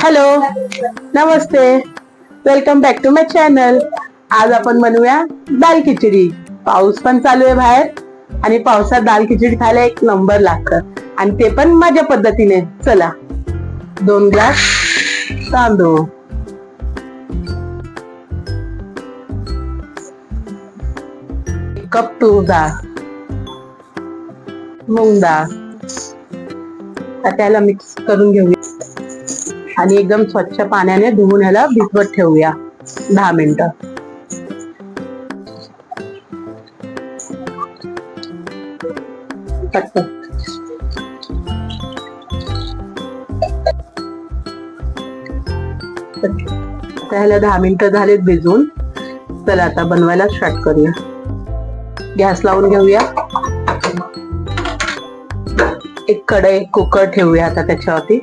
Hello, नमस्ते, welcome back to my channel. आज आपण बनवूया दाल खिचडी. पाऊस पण चालू आहे बाहेर आणि पावसात दाल खिचडी खायला एक नंबर लागतं आणि ते पण माझ्या पद्धतीने. चला, 2 ग्लास तांदूळ, कप तूर डाळ, मूग डाळ. त्याला मिक्स करून घेऊया आणि एकदम स्वच्छ पाण्याने धुवून ह्याला भिजवत ठेवूया 10 मिनिटं. ह्याला 10 मिनिटं झालेत भिजून. चला आता बनवायला स्टार्ट करूया. गॅस लावून घेऊया. एक कढई, कुकर ठेवूया आता त्याच्यावरती.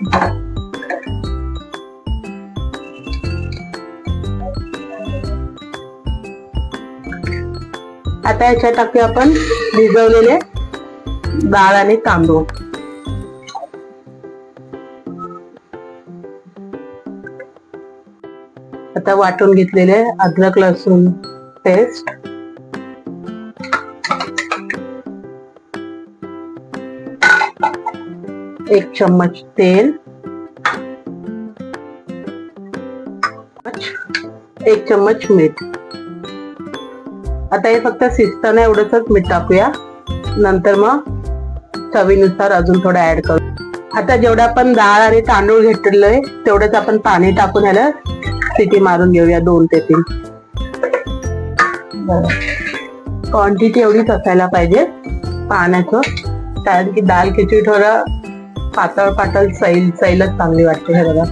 आता याच्यात टाकूया आपण भिजवलेले डाळ आणि तांदूळ. आता वाटून घेतलेले अद्रक लसूण पेस्ट, एक चम्मच तेल, एक चम्मच मीठ. आता हे फक्त शिजताना एवढंच मीठ टाकूया, नंतर मग चवीनुसार अजून थोडं ऍड करू. आता जेवढं आपण डाळ आणि तांदूळ घेतलेलं तेवढंच आपण पाणी टाकून ह्याला शिटी मारून घेऊया 2 ते 3. क्वांटिटी एवढीच असायला पाहिजे पाण्याचं, कारण की दाल खिचडी थोडं पातळ पातळ सैलच चांगली वाटते. हे बघा,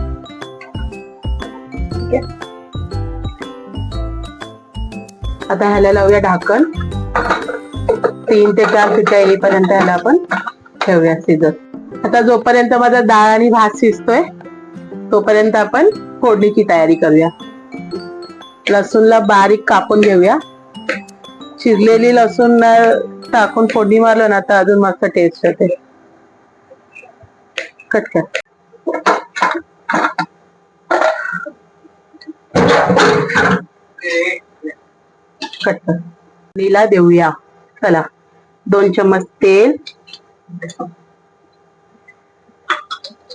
ठीक आहे. आता ह्याला लावूया ढाकण. 3 ते 4 शिट्ट्या येईपर्यंत ह्याला आपण ठेवूया शिजत. आता जोपर्यंत माझा डाळ आणि भात शिजतोय तोपर्यंत आपण फोडणीची तयारी करूया. लसूणला बारीक कापून घेऊया. चिरलेली लसूण टाकून फोडणी मारलं ना तर अजून मस्त टेस्ट येते. कट कर. कट कर. नीला देऊया. चला, 2 चम्मच तेल,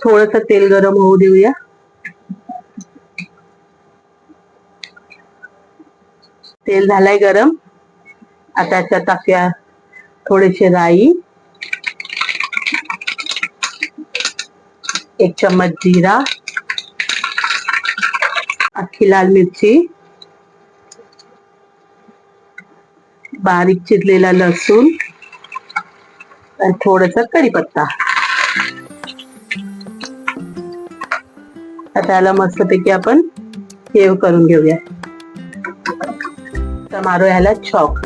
थोडस तेल गरम होऊ देऊया. तेल झालंय गरम. आता त्याच्यात टाकूया थोडीशी राई, 1 चम्मच जीरा, अख्खी लाल मिरची, बारीक चिरलेला लसूण आणि थोडस कढीपत्ता. आता याला मस्तपैकी आपण सेव करून घेऊया. तर मारू ह्याला चॉप.